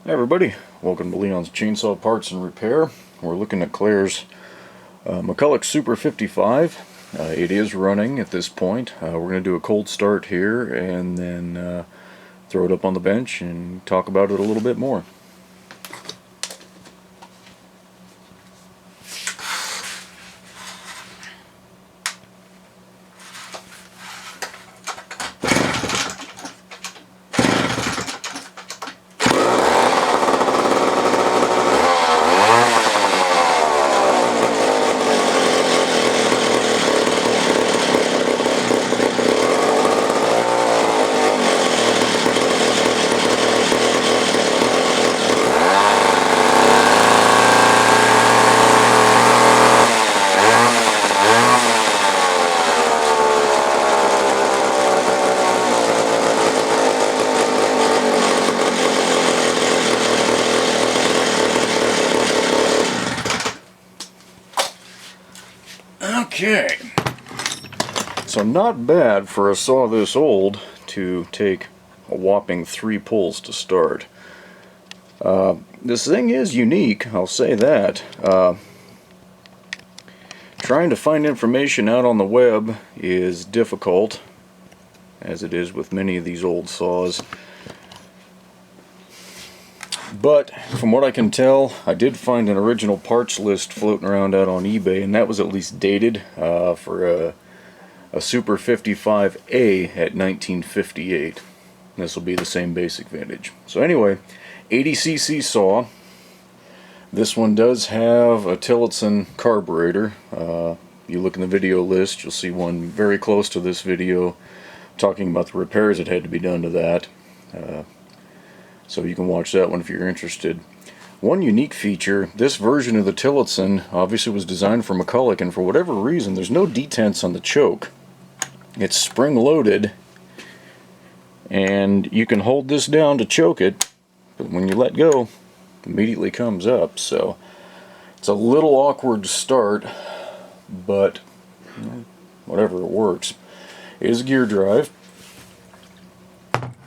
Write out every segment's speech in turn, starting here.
Hey everybody, welcome to Leon's Chainsaw Parts and Repair. We're looking at Clar's McCulloch Super 55. It is running at this point. We're going to do a cold start here and then throw it up on the bench and talk about it a little bit more. Okay, so not bad for a saw this old to take a whopping 3 pulls to start. This thing is unique, I'll say that. Trying to find information out on the web is difficult, as it is with many of these old saws. But from what I can tell, I did find an original parts list floating around out on eBay, and that was at least dated for a Super 55A at 1958. This will be the same basic vintage. So anyway, 80cc saw. This one does have a Tillotson carburetor. You look in the video list, you'll see one very close to this video talking about the repairs that had to be done to that. So you can watch that one if you're interested. One unique feature, this version of the Tillotson obviously was designed for McCulloch, and for whatever reason there's no detents on the choke. It's spring loaded, and you can hold this down to choke it, but when you let go, it immediately comes up. So it's a little awkward to start, but whatever, it works. It is a gear drive.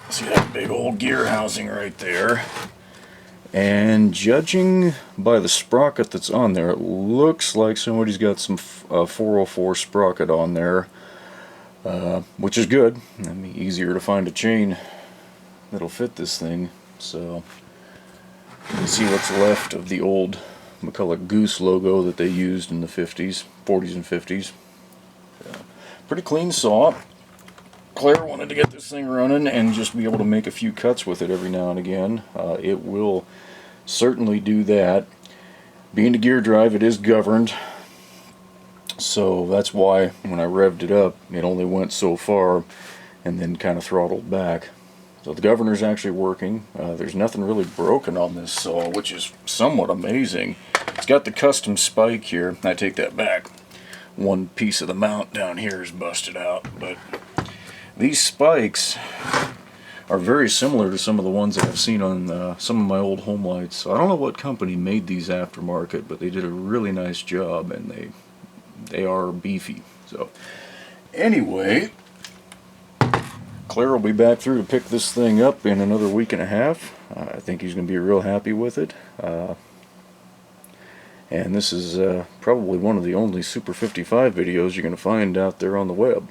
See that big old gear housing right there, and judging by the sprocket that's on there, it looks like somebody's got some 404 sprocket on there, which is good. It'll be easier to find a chain that'll fit this thing. So you can see what's left of the old McCulloch Goose logo that they used in the 40s and 50s. Pretty clean saw. Clar wanted to get this thing running and just be able to make a few cuts with it every now and again. It will certainly do that. Being a gear drive, it is governed, so that's why when I revved it up, it only went so far and then kind of throttled back. So the governor's actually working. There's nothing really broken on this saw, which is somewhat amazing. It's got the custom spike here. I take that back. One piece of the mount down here is busted out, but these spikes are very similar to some of the ones that I've seen on some of my old home lights. So I don't know what company made these aftermarket, but they did a really nice job, and they are beefy. So anyway, Clar will be back through to pick this thing up in another week and a half. I think he's going to be real happy with it. And this is probably one of the only Super 55 videos you're going to find out there on the web.